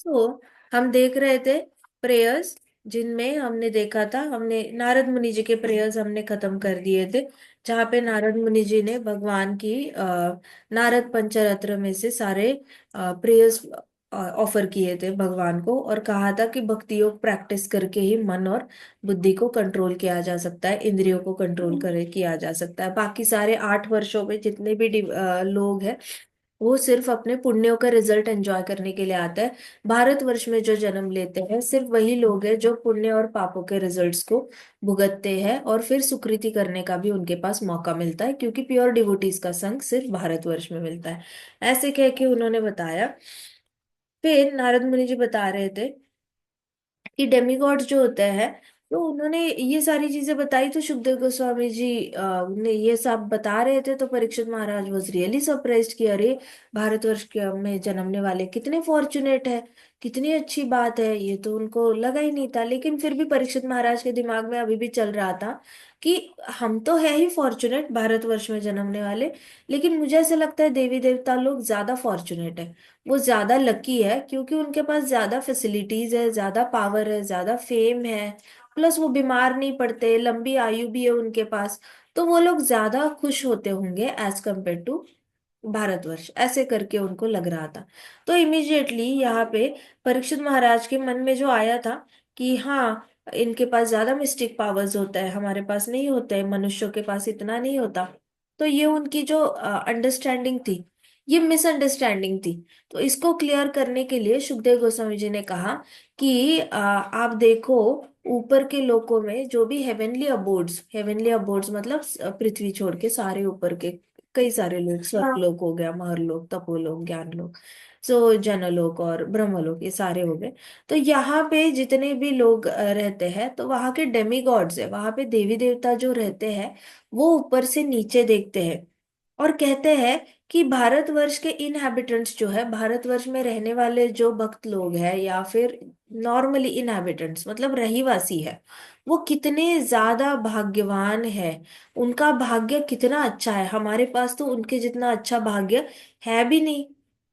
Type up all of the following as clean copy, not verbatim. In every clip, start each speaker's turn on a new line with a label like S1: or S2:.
S1: तो हम देख रहे थे प्रेयर्स, जिनमें हमने देखा था, हमने नारद मुनि जी के प्रेयर्स हमने खत्म कर दिए थे। जहाँ पे नारद मुनि जी ने भगवान की नारद पंचरत्न में से सारे प्रेयर्स ऑफर किए थे भगवान को, और कहा था कि भक्ति योग प्रैक्टिस करके ही मन और बुद्धि को कंट्रोल किया जा सकता है, इंद्रियों को कंट्रोल करे किया जा सकता है। बाकी सारे 8 वर्षों में जितने भी लोग हैं, वो सिर्फ अपने पुण्यों का रिजल्ट एंजॉय करने के लिए आता है। भारतवर्ष में जो जन्म लेते हैं सिर्फ वही लोग हैं जो पुण्य और पापों के रिजल्ट्स को भुगतते हैं, और फिर सुकृति करने का भी उनके पास मौका मिलता है, क्योंकि प्योर डिवोटीज का संग सिर्फ भारतवर्ष में मिलता है। ऐसे कह के उन्होंने बताया। फिर नारद मुनि जी बता रहे थे कि डेमिगॉड्स जो होते हैं, तो उन्होंने ये सारी चीजें बताई, तो सुखदेव गोस्वामी जी ने ये सब बता रहे थे, तो परीक्षित महाराज वॉज रियली सरप्राइज्ड कि अरे, भारतवर्ष के में जन्मने वाले कितने फॉर्चुनेट है, कितनी अच्छी बात है, ये तो उनको लगा ही नहीं था। लेकिन फिर भी परीक्षित महाराज के दिमाग में अभी भी चल रहा था कि हम तो है ही फॉर्चुनेट भारतवर्ष में जन्मने वाले, लेकिन मुझे ऐसा लगता है देवी देवता लोग ज्यादा फॉर्चुनेट है, वो ज्यादा लकी है, क्योंकि उनके पास ज्यादा फैसिलिटीज है, ज्यादा पावर है, ज्यादा फेम है, प्लस वो बीमार नहीं पड़ते, लंबी आयु भी है उनके पास। तो वो लोग ज्यादा खुश होते होंगे एज कम्पेयर टू भारतवर्ष, ऐसे करके उनको लग रहा था। तो इमिजिएटली यहाँ पे परीक्षित महाराज के मन में जो आया था कि हाँ, इनके पास ज्यादा मिस्टिक पावर्स होता है, हमारे पास नहीं होता है, मनुष्यों के पास इतना नहीं होता। तो ये उनकी जो अंडरस्टैंडिंग थी, ये मिसअंडरस्टैंडिंग थी। तो इसको क्लियर करने के लिए सुखदेव गोस्वामी जी ने कहा कि आप देखो, ऊपर के लोकों में जो भी हेवनली अबोर्ड्स मतलब पृथ्वी छोड़ के सारे ऊपर के कई सारे लोग, स्वर्गलोक हो गया, महरलोक, तपोलोक, ज्ञानलोक, सो जनलोक और ब्रह्मलोक, ये सारे हो गए। तो यहाँ पे जितने भी लोग रहते हैं, तो वहाँ के डेमीगॉड्स है, वहाँ पे देवी देवता जो रहते हैं, वो ऊपर से नीचे देखते हैं और कहते हैं कि भारतवर्ष के इनहैबिटेंट्स जो है, भारतवर्ष में रहने वाले जो भक्त लोग हैं, या फिर नॉर्मली इनहैबिटेंट्स मतलब रहीवासी है, वो कितने ज्यादा भाग्यवान है, उनका भाग्य कितना अच्छा है, हमारे पास तो उनके जितना अच्छा भाग्य है भी नहीं।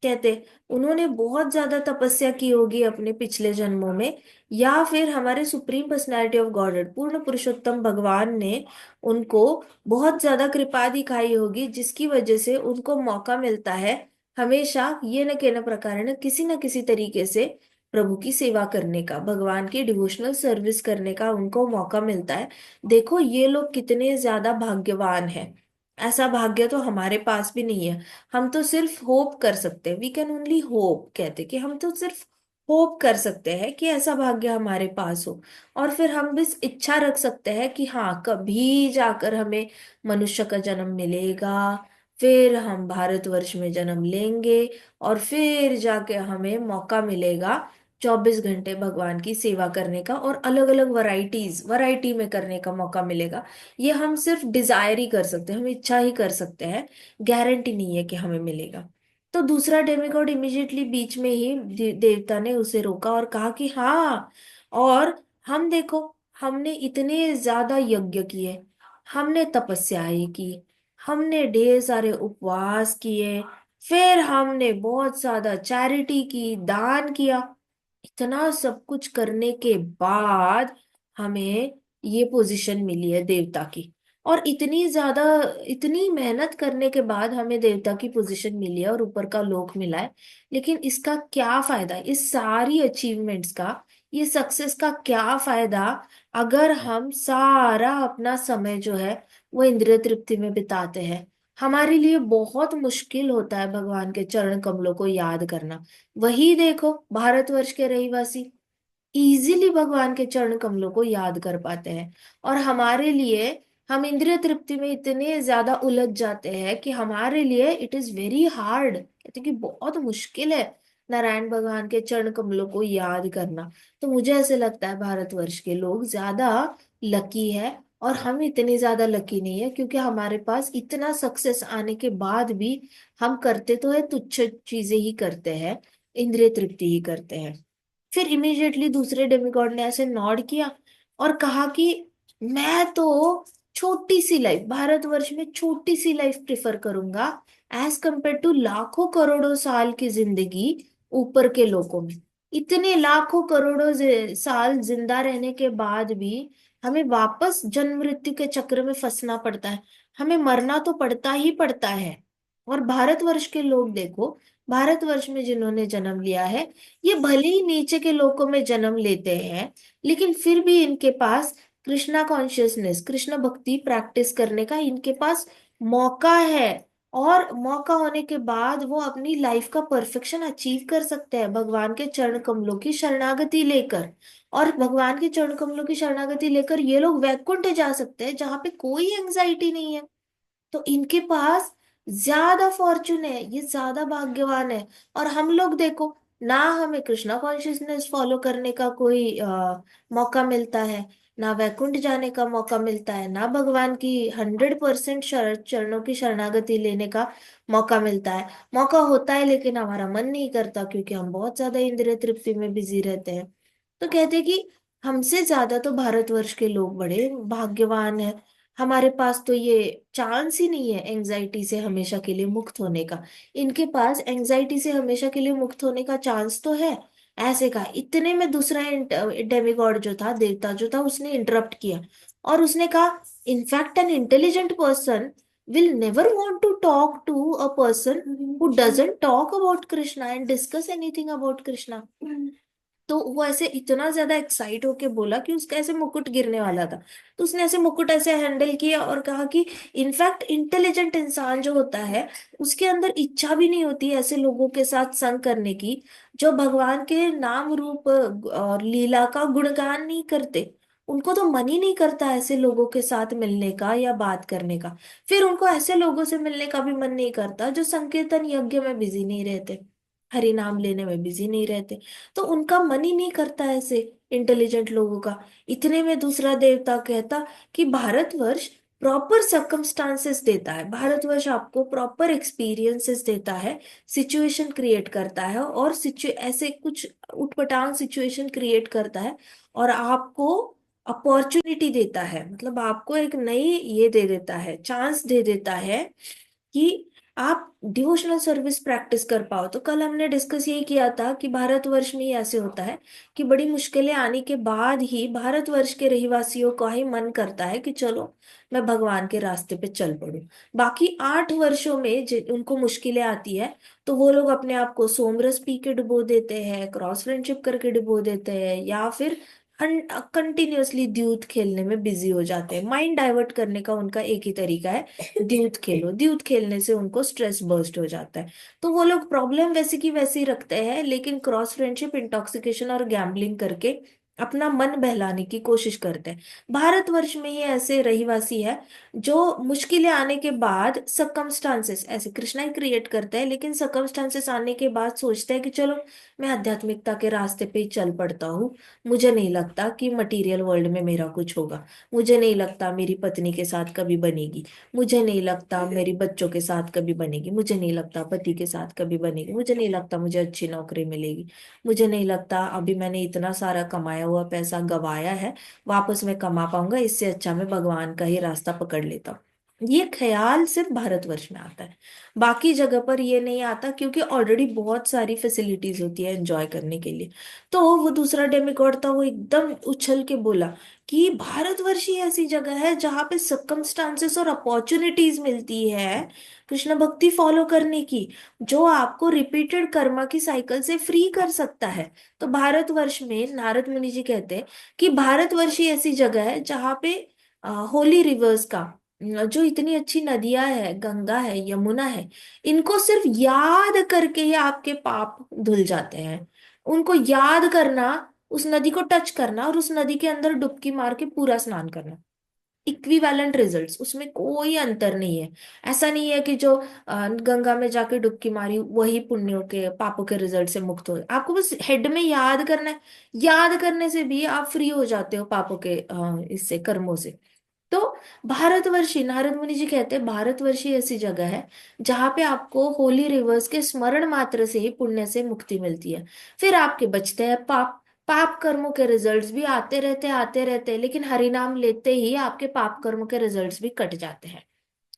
S1: कहते उन्होंने बहुत ज्यादा तपस्या की होगी अपने पिछले जन्मों में, या फिर हमारे सुप्रीम पर्सनैलिटी ऑफ गॉडहेड पूर्ण पुरुषोत्तम भगवान ने उनको बहुत ज्यादा कृपा दिखाई होगी, जिसकी वजह से उनको मौका मिलता है हमेशा ये न कहना प्रकार न किसी तरीके से प्रभु की सेवा करने का, भगवान की डिवोशनल सर्विस करने का उनको मौका मिलता है। देखो ये लोग कितने ज्यादा भाग्यवान हैं, ऐसा भाग्य तो हमारे पास भी नहीं है। हम तो सिर्फ होप कर सकते हैं, वी कैन ओनली होप, कहते कि हम तो सिर्फ होप कर सकते हैं कि ऐसा भाग्य हमारे पास हो। और फिर हम बस इच्छा रख सकते हैं कि हाँ, कभी जाकर हमें मनुष्य का जन्म मिलेगा, फिर हम भारतवर्ष में जन्म लेंगे, और फिर जाके हमें मौका मिलेगा 24 घंटे भगवान की सेवा करने का, और अलग अलग वैरायटी में करने का मौका मिलेगा। ये हम सिर्फ डिजायर ही कर सकते हैं, हम इच्छा ही कर सकते हैं, गारंटी नहीं है कि हमें मिलेगा। तो दूसरा डेमिगॉड इमिजिएटली बीच में ही देवता ने उसे रोका और कहा कि हाँ, और हम देखो, हमने इतने ज्यादा यज्ञ किए, हमने तपस्याएं की, हमने ढेर सारे उपवास किए, फिर हमने बहुत ज्यादा चैरिटी की, दान किया, इतना सब कुछ करने के बाद हमें ये पोजीशन मिली है देवता की। और इतनी ज्यादा, इतनी मेहनत करने के बाद हमें देवता की पोजीशन मिली है और ऊपर का लोक मिला है, लेकिन इसका क्या फायदा, इस सारी अचीवमेंट्स का, ये सक्सेस का क्या फायदा, अगर हम सारा अपना समय जो है वो इंद्रिय तृप्ति में बिताते हैं। हमारे लिए बहुत मुश्किल होता है भगवान के चरण कमलों को याद करना। वही देखो, भारतवर्ष के रहीवासी इजीली भगवान के चरण कमलों को याद कर पाते हैं, और हमारे लिए, हम इंद्रिय तृप्ति में इतने ज्यादा उलझ जाते हैं कि हमारे लिए इट इज वेरी हार्ड, कहते हैं कि बहुत मुश्किल है नारायण भगवान के चरण कमलों को याद करना। तो मुझे ऐसे लगता है भारतवर्ष के लोग ज्यादा लकी है, और हम इतने ज्यादा लकी नहीं है, क्योंकि हमारे पास इतना सक्सेस आने के बाद भी हम करते तो है तुच्छ चीजें ही करते हैं, इंद्रिय तृप्ति ही करते हैं। फिर इमीडिएटली दूसरे डेमिगॉड ने ऐसे नॉड किया और कहा कि मैं तो छोटी सी लाइफ, भारतवर्ष में छोटी सी लाइफ प्रिफर करूंगा एज कंपेयर टू लाखों करोड़ों साल की जिंदगी ऊपर के लोगों में। इतने लाखों करोड़ों साल जिंदा रहने के बाद भी हमें वापस जन्म मृत्यु के चक्र में फंसना पड़ता है। हमें मरना तो पड़ता ही पड़ता है। और भारतवर्ष के लोग देखो, भारतवर्ष में जिन्होंने जन्म लिया है, ये भले ही नीचे के लोकों में जन्म लेते हैं, लेकिन फिर भी इनके पास कृष्णा कॉन्शियसनेस, कृष्ण भक्ति प्रैक्टिस करने का इनके पास मौका है। और मौका होने के बाद वो अपनी लाइफ का परफेक्शन अचीव कर सकते हैं भगवान के चरण कमलों की शरणागति लेकर। और भगवान के चरण कमलों की शरणागति लेकर ये लोग वैकुंठ जा सकते हैं, जहाँ पे कोई एंजाइटी नहीं है। तो इनके पास ज्यादा फॉर्चून है, ये ज्यादा भाग्यवान है। और हम लोग देखो, ना हमें कृष्णा कॉन्शियसनेस फॉलो करने का कोई मौका मिलता है, ना वैकुंठ जाने का मौका मिलता है, ना भगवान की 100% चरणों की शरणागति लेने का मौका मिलता है। मौका होता है लेकिन हमारा मन नहीं करता, क्योंकि हम बहुत ज्यादा इंद्रिय तृप्ति में बिजी रहते हैं। तो कहते हैं कि हमसे ज्यादा तो भारतवर्ष के लोग बड़े भाग्यवान हैं। हमारे पास तो ये चांस ही नहीं है एंजाइटी से हमेशा के लिए मुक्त होने का। इनके पास एंजाइटी से हमेशा के लिए मुक्त होने का चांस तो है। ऐसे कहा, इतने में दूसरा डेमिगॉड जो था, देवता जो था, उसने इंटरप्ट किया और उसने कहा, in fact an intelligent person will never want to talk to a person who doesn't talk about Krishna and discuss anything about Krishna. तो वो ऐसे इतना ज्यादा एक्साइट होके बोला कि उसका ऐसे मुकुट गिरने वाला था। तो उसने ऐसे मुकुट ऐसे हैंडल किया और कहा कि इनफैक्ट इंटेलिजेंट इंसान जो होता है, उसके अंदर इच्छा भी नहीं होती ऐसे लोगों के साथ संग करने की, जो भगवान के नाम रूप और लीला का गुणगान नहीं करते। उनको तो मन ही नहीं करता ऐसे लोगों के साथ मिलने का या बात करने का। फिर उनको ऐसे लोगों से मिलने का भी मन नहीं करता जो संकीर्तन यज्ञ में बिजी नहीं रहते, हरि नाम लेने में बिजी नहीं रहते। तो उनका मन ही नहीं करता ऐसे इंटेलिजेंट लोगों का। इतने में दूसरा देवता कहता कि भारतवर्ष प्रॉपर सर्कमस्टांसेस देता है, भारतवर्ष आपको प्रॉपर एक्सपीरियंसेस देता है, सिचुएशन क्रिएट करता है, और ऐसे कुछ उटपटांग सिचुएशन क्रिएट करता है, और आपको अपॉर्चुनिटी देता है, मतलब आपको एक नई ये दे देता है, चांस दे देता है कि आप डिवोशनल सर्विस प्रैक्टिस कर पाओ। तो कल हमने डिस्कस यही किया था कि भारतवर्ष में ही ऐसे होता है कि बड़ी मुश्किलें आने के बाद ही भारतवर्ष के रहवासियों का ही मन करता है कि चलो मैं भगवान के रास्ते पे चल पड़ूं। बाकी 8 वर्षों में उनको मुश्किलें आती है, तो वो लोग अपने आप को सोमरस पी के डुबो देते हैं, क्रॉस फ्रेंडशिप करके डुबो देते हैं, या फिर कंटिन्यूअसली द्यूत खेलने में बिजी हो जाते हैं। माइंड डाइवर्ट करने का उनका एक ही तरीका है, द्यूत खेलो। द्यूत खेलने से उनको स्ट्रेस बर्स्ट हो जाता है। तो वो लोग प्रॉब्लम वैसी की वैसी रखते हैं, लेकिन क्रॉस फ्रेंडशिप, इंटॉक्सिकेशन और गैम्बलिंग करके अपना मन बहलाने की कोशिश करते हैं। भारतवर्ष में ये ऐसे रहीवासी है जो मुश्किलें आने के बाद सकमस्टांसेस ऐसे कृष्णा ही क्रिएट करता है, लेकिन सकमस्टांसेस आने के बाद सोचता है कि चलो मैं आध्यात्मिकता के रास्ते पे ही चल पड़ता हूँ। मुझे नहीं लगता कि मटेरियल वर्ल्ड में मेरा कुछ होगा, मुझे नहीं लगता मेरी पत्नी के साथ कभी बनेगी, मुझे नहीं लगता मेरी बच्चों के साथ कभी बनेगी, मुझे नहीं लगता पति के साथ कभी बनेगी, मुझे नहीं लगता मुझे अच्छी नौकरी मिलेगी, मुझे नहीं लगता अभी मैंने इतना सारा कमाया हुआ पैसा गवाया है वापस मैं कमा पाऊंगा, इससे अच्छा मैं भगवान का ही रास्ता पकड़ लेता हूँ। ये ख्याल सिर्फ भारतवर्ष में आता है, बाकी जगह पर ये नहीं आता, क्योंकि ऑलरेडी बहुत सारी फैसिलिटीज होती है एंजॉय करने के लिए। तो वो दूसरा डेमिगॉड था, वो एकदम उछल के बोला कि भारतवर्ष ही ऐसी जगह है जहाँ पे सर्कमस्टांसेस और अपॉर्चुनिटीज मिलती है कृष्ण भक्ति फॉलो करने की, जो आपको रिपीटेड कर्मा की साइकिल से फ्री कर सकता है। तो भारतवर्ष में नारद मुनि जी कहते हैं कि भारतवर्ष ही ऐसी जगह है जहाँ पे होली रिवर्स का, जो इतनी अच्छी नदियां है, गंगा है, यमुना है, इनको सिर्फ याद करके ही आपके पाप धुल जाते हैं। उनको याद करना, उस नदी को टच करना और उस नदी के अंदर डुबकी मार के पूरा स्नान करना, इक्विवेलेंट रिजल्ट्स, उसमें कोई अंतर नहीं है। ऐसा नहीं है कि जो गंगा में जाके डुबकी मारी वही पुण्यों के पापों के रिजल्ट से मुक्त हो, आपको बस हेड में याद करना है। याद करने से भी आप फ्री हो जाते हो पापों के इससे, कर्मों से। तो भारतवर्षी, नारद मुनि जी कहते हैं भारतवर्षी ऐसी जगह है जहां पे आपको होली रिवर्स के स्मरण मात्र से ही पुण्य से मुक्ति मिलती है। फिर आपके बचते हैं पाप, पाप कर्मों के रिजल्ट्स भी आते रहते हैं, लेकिन हरि नाम लेते ही आपके पाप कर्मों के रिजल्ट्स भी कट जाते हैं,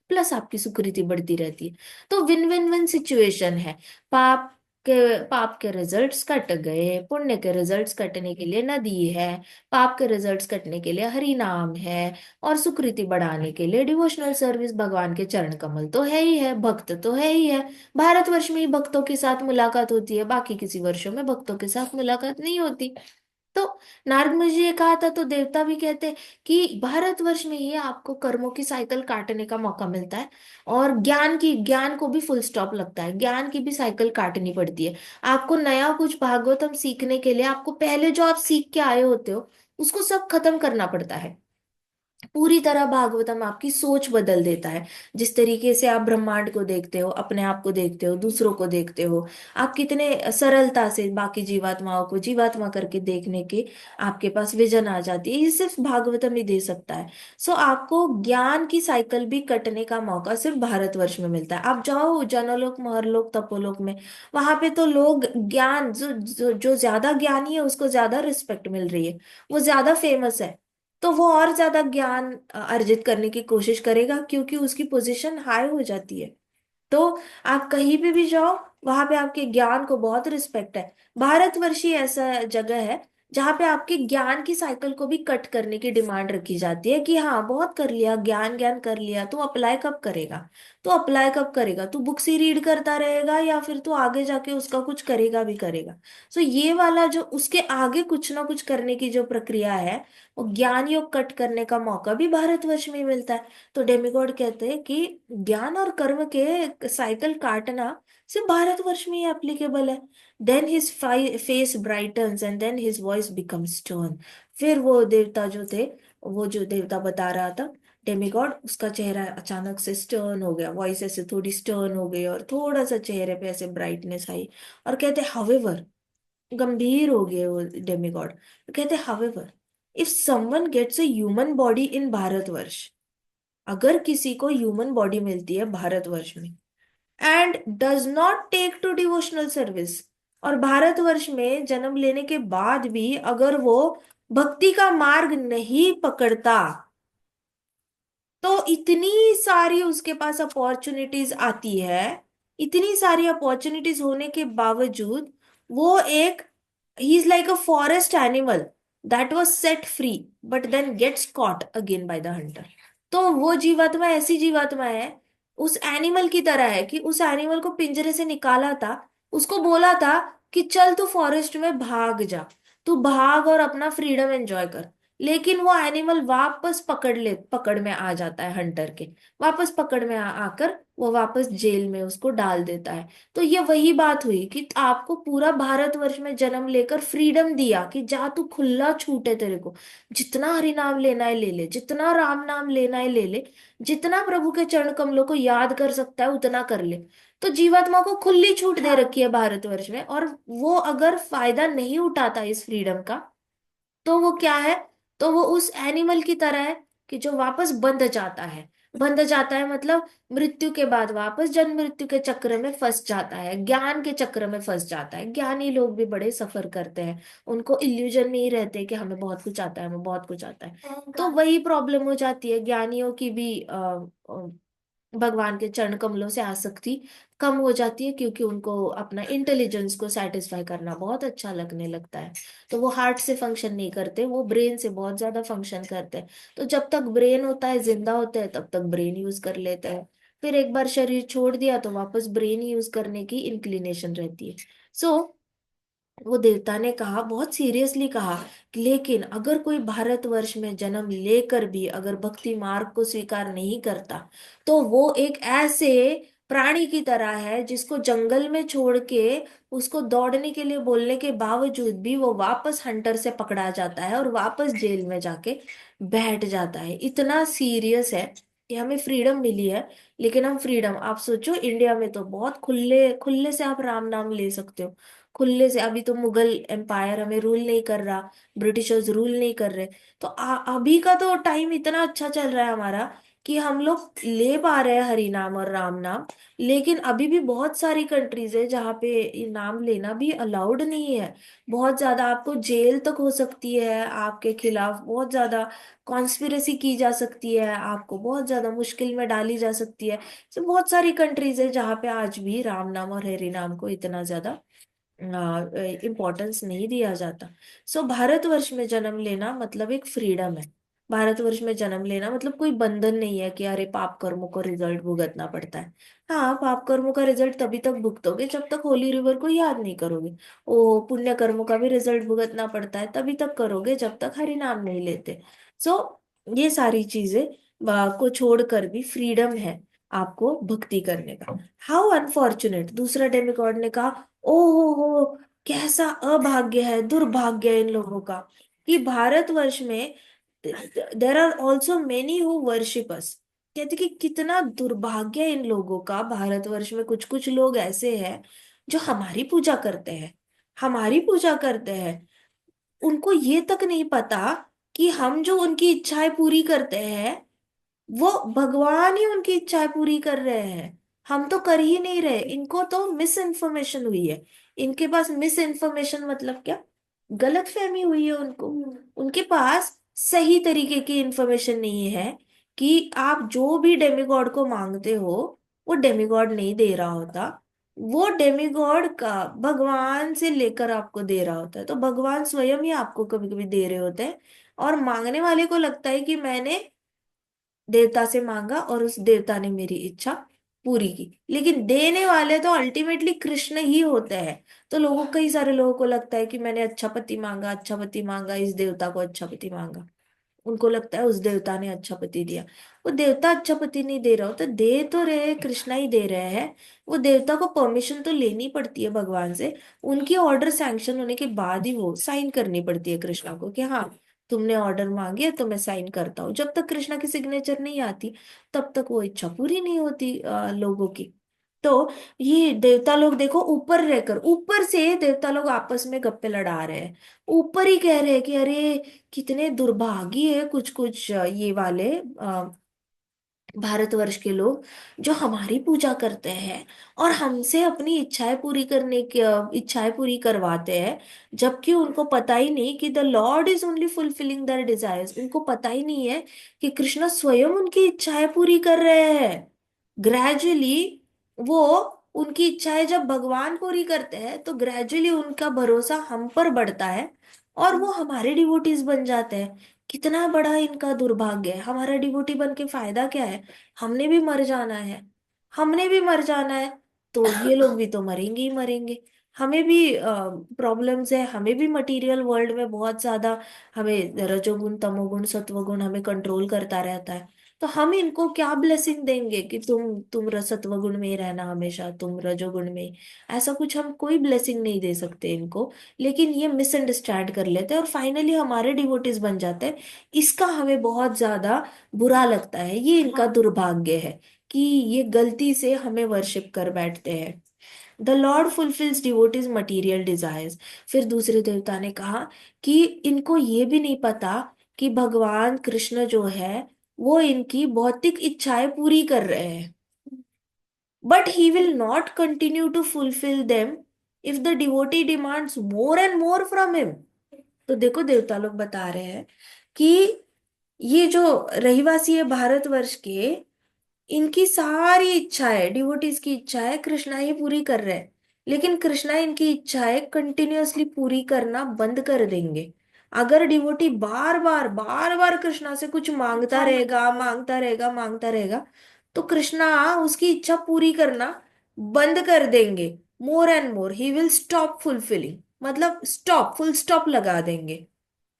S1: प्लस आपकी सुकृति बढ़ती रहती है। तो विन विन विन सिचुएशन है। पाप के पाप के रिजल्ट्स कट गए, पुण्य के रिजल्ट्स कटने के लिए नदी है, पाप के रिजल्ट्स कटने के लिए हरि नाम है, और सुकृति बढ़ाने के लिए डिवोशनल सर्विस, भगवान के चरण कमल तो है ही है, भक्त तो है ही है। भारतवर्ष में ही भक्तों के साथ मुलाकात होती है, बाकी किसी वर्षों में भक्तों के साथ मुलाकात नहीं होती। तो नारद मुनि जी ने कहा था, तो देवता भी कहते हैं कि भारतवर्ष में ही आपको कर्मों की साइकिल काटने का मौका मिलता है, और ज्ञान को भी फुल स्टॉप लगता है, ज्ञान की भी साइकिल काटनी पड़ती है। आपको नया कुछ भागवतम सीखने के लिए आपको पहले जो आप सीख के आए होते हो उसको सब खत्म करना पड़ता है। पूरी तरह भागवतम आपकी सोच बदल देता है। जिस तरीके से आप ब्रह्मांड को देखते हो, अपने आप को देखते हो, दूसरों को देखते हो, आप कितने सरलता से बाकी जीवात्माओं को जीवात्मा करके देखने के आपके पास विजन आ जाती है, ये सिर्फ भागवतम ही दे सकता है। सो आपको ज्ञान की साइकिल भी कटने का मौका सिर्फ भारतवर्ष में मिलता है। आप जाओ जनलोक, महरलोक, तपोलोक में, वहां पे तो लोग ज्ञान जो ज्यादा ज्ञानी है उसको ज्यादा रिस्पेक्ट मिल रही है, वो ज्यादा फेमस है, तो वो और ज्यादा ज्ञान अर्जित करने की कोशिश करेगा, क्योंकि उसकी पोजीशन हाई हो जाती है। तो आप कहीं भी जाओ, वहां पे आपके ज्ञान को बहुत रिस्पेक्ट है। भारतवर्ष ही ऐसा जगह है जहाँ पे आपके ज्ञान की साइकिल को भी कट करने की डिमांड रखी जाती है कि हाँ बहुत कर लिया, ज्ञान ज्ञान कर लिया, तू अप्लाई कब करेगा? तू अप्लाई कब करेगा? तू बुक्स ही रीड करता रहेगा या फिर तू आगे जाके उसका कुछ करेगा भी करेगा? सो ये वाला जो उसके आगे कुछ ना कुछ करने की जो प्रक्रिया है, वो ज्ञान योग कट करने का मौका भी भारतवर्ष में ही मिलता है। तो डेमिगॉड कहते हैं कि ज्ञान और कर्म के साइकिल काटना सिर्फ भारतवर्ष में ही एप्लीकेबल है। Then his face brightens and then his voice becomes stern. फिर वो देवता जो थे, वो जो देवता बता रहा था, डेमिगॉड, उसका चेहरा अचानक से स्टर्न हो गया, वॉइस ऐसे थोड़ी स्टर्न हो गई, और थोड़ा सा चेहरे पे ऐसे ब्राइटनेस आई, और कहते हावेवर, गंभीर हो गए वो डेमिगॉड। कहते however, if someone gets a human body in Bharatvarsha, अगर किसी को ह्यूमन बॉडी मिलती है भारतवर्ष में, and does not take to devotional service, और भारतवर्ष में जन्म लेने के बाद भी अगर वो भक्ति का मार्ग नहीं पकड़ता, तो इतनी सारी उसके पास अपॉर्चुनिटीज आती है, इतनी सारी अपॉर्चुनिटीज होने के बावजूद वो एक, he is like a forest animal that was set free but then gets caught again by the hunter. तो वो जीवात्मा ऐसी जीवात्मा है, उस एनिमल की तरह है कि उस एनिमल को पिंजरे से निकाला था, उसको बोला था कि चल तू फॉरेस्ट में भाग जा, तू भाग और अपना फ्रीडम एंजॉय कर, लेकिन वो एनिमल वापस पकड़ में आ जाता है हंटर के, वापस पकड़ में आकर वो वापस जेल में उसको डाल देता है। तो ये वही बात हुई कि आपको पूरा भारतवर्ष में जन्म लेकर फ्रीडम दिया कि जा तू खुला छूट है तेरे को, जितना हरि नाम लेना है ले ले, जितना राम नाम लेना है ले ले, जितना प्रभु के चरण कमलों को याद कर सकता है उतना कर ले। तो जीवात्मा को खुली छूट दे रखी है भारतवर्ष में, और वो अगर फायदा नहीं उठाता इस फ्रीडम का, तो वो क्या है, तो वो उस एनिमल की तरह है कि जो वापस बंध जाता है। बंध जाता है मतलब मृत्यु के बाद वापस जन्म मृत्यु के चक्र में फंस जाता है, ज्ञान के चक्र में फंस जाता है। ज्ञानी लोग भी बड़े सफर करते हैं, उनको इल्यूजन में ही रहते हैं कि हमें बहुत कुछ आता है, हमें बहुत कुछ आता है। तो वही प्रॉब्लम हो जाती है ज्ञानियों की भी, भगवान के चरण कमलों से आसक्ति कम हो जाती है, क्योंकि उनको अपना इंटेलिजेंस को सेटिस्फाई करना बहुत अच्छा लगने लगता है। तो वो हार्ट से फंक्शन नहीं करते, वो ब्रेन से बहुत ज्यादा फंक्शन करते हैं। तो जब तक ब्रेन होता है, जिंदा होते हैं, तब तक ब्रेन यूज कर लेते हैं। फिर एक बार शरीर छोड़ दिया तो वापस ब्रेन यूज करने की इंक्लिनेशन रहती है। सो वो देवता ने कहा, बहुत सीरियसली कहा, लेकिन अगर कोई भारतवर्ष में जन्म लेकर भी अगर भक्ति मार्ग को स्वीकार नहीं करता, तो वो एक ऐसे प्राणी की तरह है जिसको जंगल में छोड़ के उसको दौड़ने के लिए बोलने के बावजूद भी वो वापस हंटर से पकड़ा जाता है और वापस जेल में जाके बैठ जाता है। इतना सीरियस है कि हमें फ्रीडम मिली है, लेकिन हम फ्रीडम, आप सोचो इंडिया में तो बहुत खुले खुले से आप राम नाम ले सकते हो, खुले से। अभी तो मुगल एम्पायर हमें रूल नहीं कर रहा, ब्रिटिशर्स रूल नहीं कर रहे, तो अभी का तो टाइम इतना अच्छा चल रहा है हमारा कि हम लोग ले पा रहे हैं हरि नाम और राम नाम। लेकिन अभी भी बहुत सारी कंट्रीज है जहाँ पे ये नाम लेना भी अलाउड नहीं है। बहुत ज्यादा आपको जेल तक हो सकती है, आपके खिलाफ बहुत ज्यादा कॉन्स्पिरेसी की जा सकती है, आपको बहुत ज्यादा मुश्किल में डाली जा सकती है। तो बहुत सारी कंट्रीज है जहाँ पे आज भी राम नाम और हरि नाम को इतना ज्यादा इम्पोर्टेंस नहीं दिया जाता। सो भारतवर्ष में जन्म लेना मतलब एक फ्रीडम है। भारतवर्ष में जन्म लेना मतलब कोई बंधन नहीं है कि अरे पाप कर्मों को रिजल्ट भुगतना पड़ता है। हाँ, पाप कर्मों का रिजल्ट तभी तक भुगतोगे जब तक होली रिवर को याद नहीं करोगे। ओ, पुण्य कर्मों का भी रिजल्ट भुगतना पड़ता है तभी तक करोगे जब तक हरि नाम नहीं लेते। सो ये सारी चीजें को छोड़कर भी फ्रीडम है आपको भक्ति करने का। हाउ अनफॉर्चुनेट, दूसरा डेमिगॉड ने कहा, ओ हो, कैसा अभाग्य है, दुर्भाग्य है इन लोगों का कि भारतवर्ष में there are also many who worship us. कहते कि कितना दुर्भाग्य है इन लोगों का, भारतवर्ष में कुछ कुछ लोग ऐसे हैं जो हमारी पूजा करते हैं, हमारी पूजा करते हैं। उनको ये तक नहीं पता कि हम जो उनकी इच्छाएं पूरी करते हैं वो भगवान ही उनकी इच्छाएं पूरी कर रहे हैं। हम तो कर ही नहीं रहे। इनको तो मिस इन्फॉर्मेशन हुई है। इनके पास मिस इन्फॉर्मेशन मतलब क्या, गलत फहमी हुई है उनको। उनके पास सही तरीके की इंफॉर्मेशन नहीं है कि आप जो भी डेमिगॉड को मांगते हो वो डेमिगॉड नहीं दे रहा होता। वो डेमिगॉड का भगवान से लेकर आपको दे रहा होता है। तो भगवान स्वयं ही आपको कभी कभी दे रहे होते हैं और मांगने वाले को लगता है कि मैंने देवता से मांगा और उस देवता ने मेरी इच्छा पूरी की, लेकिन देने वाले तो अल्टीमेटली कृष्ण ही होते हैं। तो लोगों, कई सारे लोगों को लगता है कि मैंने अच्छा पति मांगा, अच्छा पति मांगा, इस देवता को अच्छा पति मांगा, उनको लगता है उस देवता ने अच्छा पति दिया। वो देवता अच्छा पति नहीं दे रहा होता, दे तो रहे, कृष्णा ही दे रहे हैं। वो देवता को परमिशन तो लेनी पड़ती है भगवान से। उनकी ऑर्डर सैंक्शन होने के बाद ही वो साइन करनी पड़ती है कृष्णा को कि हाँ, तुमने ऑर्डर मांगी है तो मैं साइन करता हूँ। जब तक कृष्णा की सिग्नेचर नहीं आती तब तक वो इच्छा पूरी नहीं होती लोगों की। तो ये देवता लोग देखो, ऊपर रहकर, ऊपर से देवता लोग आपस में गप्पे लड़ा रहे हैं, ऊपर ही कह रहे हैं कि अरे कितने दुर्भागी है कुछ कुछ ये वाले भारतवर्ष के लोग जो हमारी पूजा करते हैं और हमसे अपनी इच्छाएं पूरी करने की इच्छाएं पूरी करवाते हैं, जबकि उनको पता ही नहीं कि the Lord is only fulfilling their desires. उनको पता ही नहीं है कि कृष्ण स्वयं उनकी इच्छाएं पूरी कर रहे हैं। ग्रेजुअली वो उनकी इच्छाएं जब भगवान पूरी करते हैं तो ग्रेजुअली उनका भरोसा हम पर बढ़ता है और वो हमारे डिवोटीज बन जाते हैं। कितना बड़ा इनका दुर्भाग्य है। हमारा डिवोटी बन के फायदा क्या है? हमने भी मर जाना है, हमने भी मर जाना है। तो ये लोग भी तो मरेंगे ही मरेंगे। हमें भी प्रॉब्लम्स है, हमें भी मटेरियल वर्ल्ड में बहुत ज्यादा, हमें रजोगुण तमोगुण सत्वगुण हमें कंट्रोल करता रहता है। तो हम इनको क्या ब्लेसिंग देंगे कि तुम सत्वगुण में ही रहना हमेशा, तुम रजोगुण में ही। ऐसा कुछ हम कोई ब्लेसिंग नहीं दे सकते इनको। लेकिन ये मिसअंडरस्टैंड कर लेते हैं और फाइनली हमारे डिवोटीज बन जाते हैं। इसका हमें बहुत ज्यादा बुरा लगता है। ये इनका दुर्भाग्य है कि ये गलती से हमें वर्शिप कर बैठते हैं। The Lord fulfils devotees material desires. फिर दूसरे देवता ने कहा कि इनको ये भी नहीं पता कि भगवान कृष्ण जो है वो इनकी भौतिक इच्छाएं पूरी कर रहे हैं, but he will not continue to fulfil them if the devotee demands more and more from him. तो देखो, देवता लोग बता रहे हैं कि ये जो रहिवासी है भारतवर्ष के, इनकी सारी इच्छाएं, डिवोटीज की इच्छाएं कृष्णा ही पूरी कर रहे हैं, लेकिन कृष्णा इनकी इच्छाएं कंटिन्यूअसली पूरी करना बंद कर देंगे। अगर डिवोटी बार बार कृष्णा से कुछ मांगता रहेगा, मांगता रहेगा, मांगता रहेगा, तो कृष्णा उसकी इच्छा पूरी करना बंद कर देंगे। मोर and more he will stop fulfilling, मतलब स्टॉप, फुल स्टॉप लगा देंगे।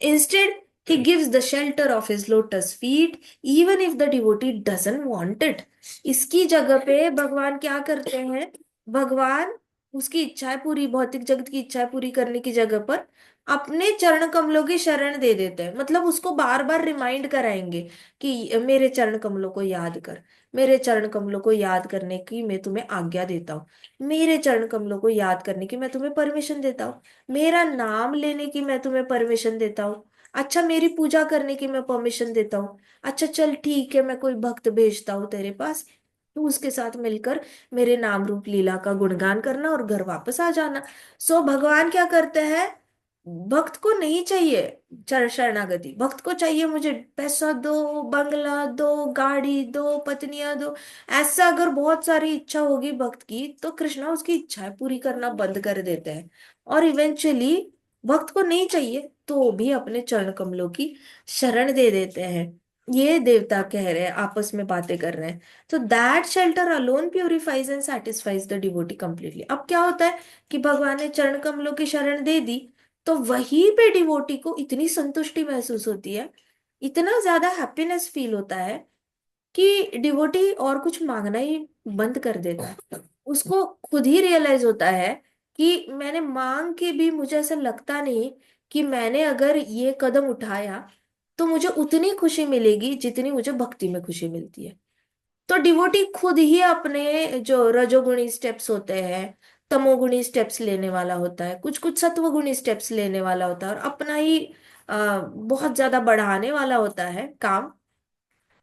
S1: Instead, he gives the shelter of his lotus feet even if the devotee doesn't want it. इसकी जगह पे भगवान क्या करते हैं? भगवान उसकी इच्छाएं पूरी, भौतिक जगत की इच्छाएं पूरी करने की जगह पर अपने चरण कमलों की शरण दे देते हैं। मतलब उसको बार बार रिमाइंड कराएंगे कि मेरे चरण कमलों को याद कर, मेरे चरण कमलों को याद करने की मैं तुम्हें आज्ञा देता हूँ, मेरे चरण कमलों को याद करने की मैं तुम्हें परमिशन देता हूँ, मेरा नाम लेने की मैं तुम्हें परमिशन देता हूँ, अच्छा मेरी पूजा करने की मैं परमिशन देता हूँ। अच्छा चल ठीक है, मैं कोई भक्त भेजता हूँ तेरे पास, तू उसके साथ मिलकर मेरे नाम रूप लीला का गुणगान करना और घर वापस आ जाना। सो भगवान क्या करते हैं? भक्त को नहीं चाहिए शरणागति। भक्त को चाहिए मुझे पैसा दो, बंगला दो, गाड़ी दो, पत्नियां दो। ऐसा अगर बहुत सारी इच्छा होगी भक्त की, तो कृष्णा उसकी इच्छाएं पूरी करना बंद कर देते हैं। और इवेंचुअली भक्त को नहीं चाहिए तो भी अपने चरण कमलों की शरण दे देते हैं। ये देवता कह रहे हैं, आपस में बातें कर रहे हैं। तो that shelter alone purifies and satisfies the devotee completely. अब क्या होता है कि भगवान ने चरण कमलों की शरण दे दी, तो वहीं पे डिवोटी को इतनी संतुष्टि महसूस होती है, इतना ज्यादा हैप्पीनेस फील होता है कि डिवोटी और कुछ मांगना ही बंद कर देता है। उसको खुद ही रियलाइज होता है कि मैंने मांग के भी मुझे ऐसा लगता नहीं कि मैंने अगर ये कदम उठाया तो मुझे उतनी खुशी मिलेगी जितनी मुझे भक्ति में खुशी मिलती है। तो डिवोटी खुद ही अपने जो रजोगुणी स्टेप्स होते हैं, तमोगुणी स्टेप्स लेने वाला होता है, कुछ कुछ सत्वगुणी स्टेप्स लेने वाला होता है, और अपना ही बहुत ज्यादा बढ़ाने वाला होता है काम।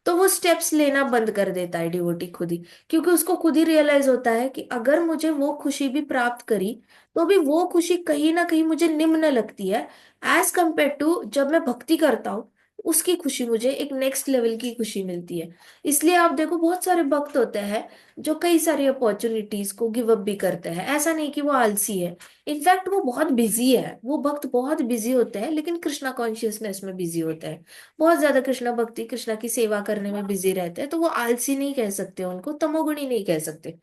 S1: तो वो स्टेप्स लेना बंद कर देता है डिवोटी खुद ही, क्योंकि उसको खुद ही रियलाइज होता है कि अगर मुझे वो खुशी भी प्राप्त करी, तो भी वो खुशी कहीं ना कहीं मुझे निम्न लगती है एज कंपेयर टू जब मैं भक्ति करता हूँ। उसकी खुशी मुझे एक नेक्स्ट लेवल की खुशी मिलती है। इसलिए आप देखो बहुत सारे भक्त होते हैं जो कई सारी अपॉर्चुनिटीज को गिव अप भी करते हैं। ऐसा नहीं कि वो आलसी है, इनफैक्ट वो बहुत बिजी है। वो भक्त बहुत बिजी होते हैं लेकिन कृष्णा कॉन्शियसनेस में बिजी होते हैं, बहुत ज्यादा कृष्णा भक्ति, कृष्णा की सेवा करने में बिजी रहते हैं। तो वो आलसी नहीं कह सकते, उनको तमोगुणी नहीं कह सकते।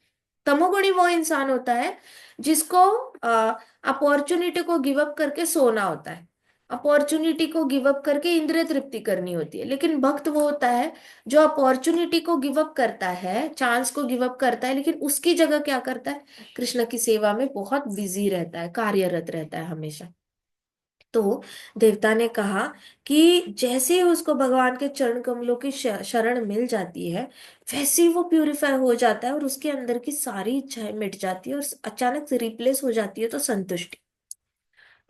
S1: तमोगुणी वो इंसान होता है जिसको अपॉर्चुनिटी को गिव अप करके सोना होता है, अपॉर्चुनिटी को गिव अप करके इंद्रिय तृप्ति करनी होती है। लेकिन भक्त वो होता है जो अपॉर्चुनिटी को गिव अप करता है, चांस को गिव अप करता है, लेकिन उसकी जगह क्या करता है, कृष्ण की सेवा में बहुत बिजी रहता है, कार्यरत रहता है हमेशा। तो देवता ने कहा कि जैसे ही उसको भगवान के चरण कमलों की शरण मिल जाती है, वैसे ही वो प्यूरिफाई हो जाता है और उसके अंदर की सारी इच्छाएं मिट जाती है और अचानक से रिप्लेस हो जाती है तो संतुष्टि।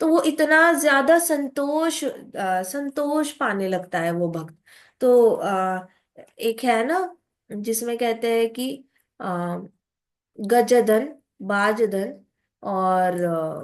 S1: तो वो इतना ज्यादा संतोष पाने लगता है वो भक्त। तो एक है ना जिसमें कहते हैं कि गजधन, बाजधन और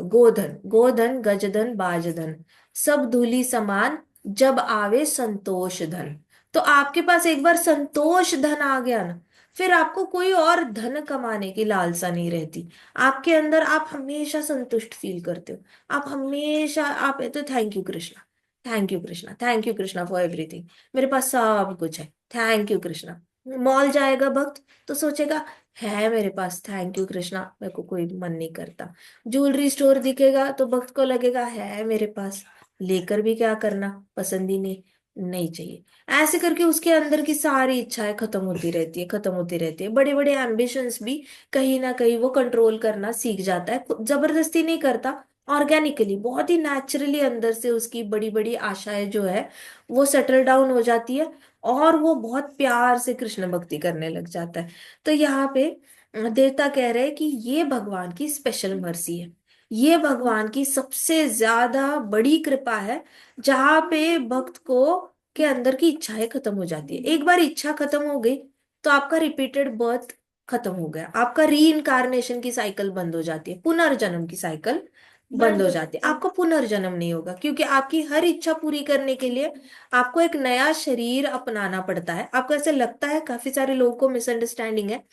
S1: गोधन, गोधन गजधन बाजधन, सब धूलि समान, जब आवे संतोष धन। तो आपके पास एक बार संतोष धन आ गया ना, फिर आपको कोई और धन कमाने की लालसा नहीं रहती। आपके अंदर आप हमेशा संतुष्ट फील करते हो। आप हमेशा आप तो thank you Krishna, thank you Krishna, thank you Krishna for everything. मेरे पास सब कुछ है, थैंक यू कृष्णा। मॉल जाएगा भक्त तो सोचेगा, है मेरे पास, थैंक यू कृष्णा, मेरे को कोई मन नहीं करता। ज्वेलरी स्टोर दिखेगा तो भक्त को लगेगा, है मेरे पास, लेकर भी क्या करना, पसंद ही नहीं, नहीं चाहिए। ऐसे करके उसके अंदर की सारी इच्छाएं खत्म होती रहती है, खत्म होती रहती है। बड़े बड़े एम्बिशंस भी कहीं ना कहीं वो कंट्रोल करना सीख जाता है, जबरदस्ती नहीं करता, ऑर्गेनिकली बहुत ही नेचुरली अंदर से उसकी बड़ी बड़ी आशाएं जो है वो सेटल डाउन हो जाती है, और वो बहुत प्यार से कृष्ण भक्ति करने लग जाता है। तो यहाँ पे देवता कह रहे हैं कि ये भगवान की स्पेशल मर्सी है, ये भगवान की सबसे ज्यादा बड़ी कृपा है, जहाँ पे भक्त को के अंदर की इच्छाएं खत्म हो जाती है। एक बार इच्छा खत्म हो गई तो आपका रिपीटेड बर्थ खत्म हो गया, आपका री इनकारनेशन की साइकिल बंद हो जाती है, पुनर्जन्म की साइकिल बंद हो जाती है। आपको पुनर्जन्म नहीं होगा, क्योंकि आपकी हर इच्छा पूरी करने के लिए आपको एक नया शरीर अपनाना पड़ता है। आपको ऐसे लगता है, काफी सारे लोगों को मिसअंडरस्टैंडिंग है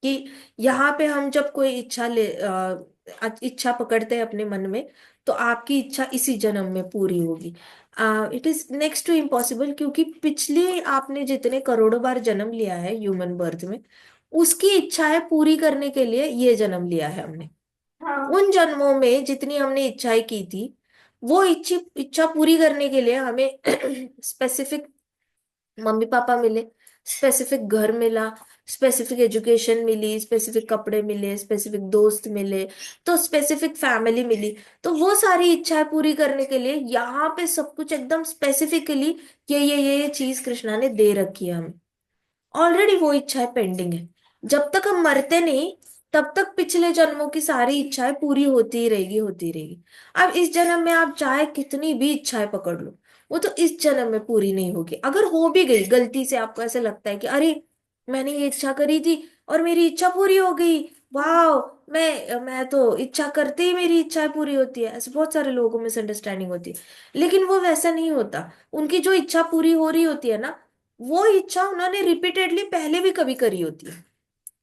S1: कि यहाँ पे हम जब कोई इच्छा पकड़ते हैं अपने मन में, तो आपकी इच्छा इसी जन्म में पूरी होगी। It is next to impossible, क्योंकि पिछले आपने जितने करोड़ों बार जन्म लिया है ह्यूमन बर्थ में, उसकी इच्छाएं पूरी करने के लिए ये जन्म लिया है हमने। हाँ। उन जन्मों में जितनी हमने इच्छाएं की थी, वो इच्छा पूरी करने के लिए हमें स्पेसिफिक मम्मी पापा मिले, स्पेसिफिक घर मिला, स्पेसिफिक एजुकेशन मिली, स्पेसिफिक कपड़े मिले, स्पेसिफिक दोस्त मिले, तो स्पेसिफिक फैमिली मिली। तो वो सारी इच्छाएं पूरी करने के लिए यहाँ पे सब कुछ एकदम स्पेसिफिकली ये चीज कृष्णा ने दे रखी है हमें। ऑलरेडी वो इच्छाएं पेंडिंग है। जब तक हम मरते नहीं, तब तक पिछले जन्मों की सारी इच्छाएं पूरी होती ही रहेगी, होती रहेगी। अब इस जन्म में आप चाहे कितनी भी इच्छाएं पकड़ लो, वो तो इस जन्म में पूरी नहीं होगी। अगर हो भी गई गलती से, आपको ऐसे लगता है कि अरे मैंने ये इच्छा करी थी और मेरी इच्छा पूरी हो गई, वाह, मैं तो इच्छा करते ही मेरी इच्छाएं पूरी होती है, ऐसे बहुत सारे लोगों को मिसअंडरस्टैंडिंग होती है। लेकिन वो वैसा नहीं होता। उनकी जो इच्छा पूरी हो रही होती है ना, वो इच्छा उन्होंने रिपीटेडली पहले भी कभी करी होती है।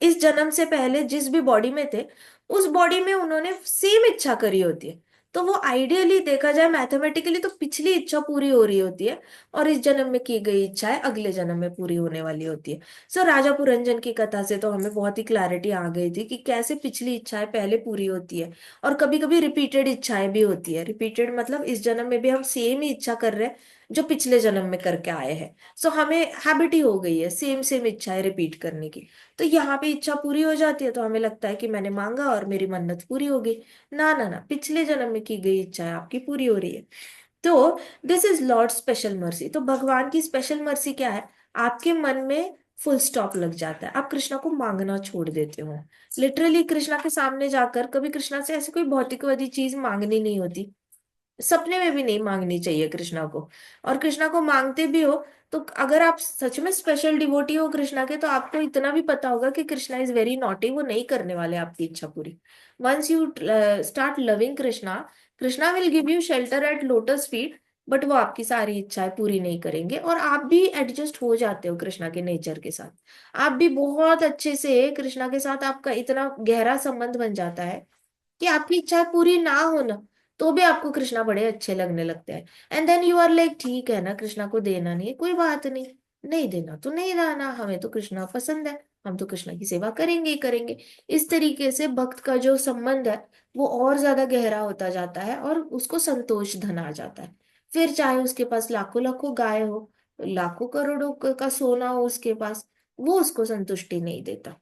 S1: इस जन्म से पहले जिस भी बॉडी में थे, उस बॉडी में उन्होंने सेम इच्छा करी होती है। तो वो आइडियली देखा जाए मैथमेटिकली तो पिछली इच्छा पूरी हो रही होती है, और इस जन्म में की गई इच्छाएं अगले जन्म में पूरी होने वाली होती है। सो राजा पुरंजन की कथा से तो हमें बहुत ही क्लैरिटी आ गई थी कि कैसे पिछली इच्छाएं पहले पूरी होती है, और कभी कभी रिपीटेड इच्छाएं भी होती है। रिपीटेड मतलब इस जन्म में भी हम सेम ही इच्छा कर रहे हैं जो पिछले जन्म में करके आए हैं। सो हमें हैबिट ही हो गई है सेम सेम इच्छाएं रिपीट करने की। तो यहाँ पे इच्छा पूरी हो जाती है तो हमें लगता है कि मैंने मांगा और मेरी मन्नत पूरी हो गई। ना ना ना, पिछले जन्म में की गई इच्छा आपकी पूरी हो रही है। तो this is Lord special mercy. तो भगवान की स्पेशल मर्सी क्या है? आपके मन में फुल स्टॉप लग जाता है, आप कृष्णा को मांगना छोड़ देते हो। लिटरली कृष्णा के सामने जाकर कभी कृष्णा से ऐसी कोई भौतिकवादी चीज मांगनी नहीं होती। सपने में भी नहीं मांगनी चाहिए कृष्णा को। और कृष्णा को मांगते भी हो तो अगर आप सच में स्पेशल डिवोटी हो कृष्णा के, तो आपको इतना भी पता होगा कि कृष्णा इज वेरी नॉटी, वो नहीं करने वाले आपकी इच्छा पूरी। Once you start loving Krishna, Krishna will give you shelter at lotus feet, but वो आपकी सारी इच्छाएं पूरी नहीं करेंगे, और आप भी एडजस्ट हो जाते हो कृष्णा के नेचर के साथ। आप भी बहुत अच्छे से कृष्णा के साथ, आपका इतना गहरा संबंध बन जाता है कि आपकी इच्छा पूरी ना हो ना, तो भी आपको कृष्णा बड़े अच्छे लगने लगते हैं। And then you are like, ठीक है ना, कृष्णा को देना नहीं है कोई बात नहीं, नहीं देना तो नहीं देना, हमें तो कृष्णा पसंद है, हम तो कृष्णा की सेवा करेंगे ही करेंगे। इस तरीके से भक्त का जो संबंध है वो और ज्यादा गहरा होता जाता है, और उसको संतोष धन आ जाता है। फिर चाहे उसके पास लाखों लाखों गाय हो, लाखों करोड़ों का सोना हो उसके पास, वो उसको संतुष्टि नहीं देता।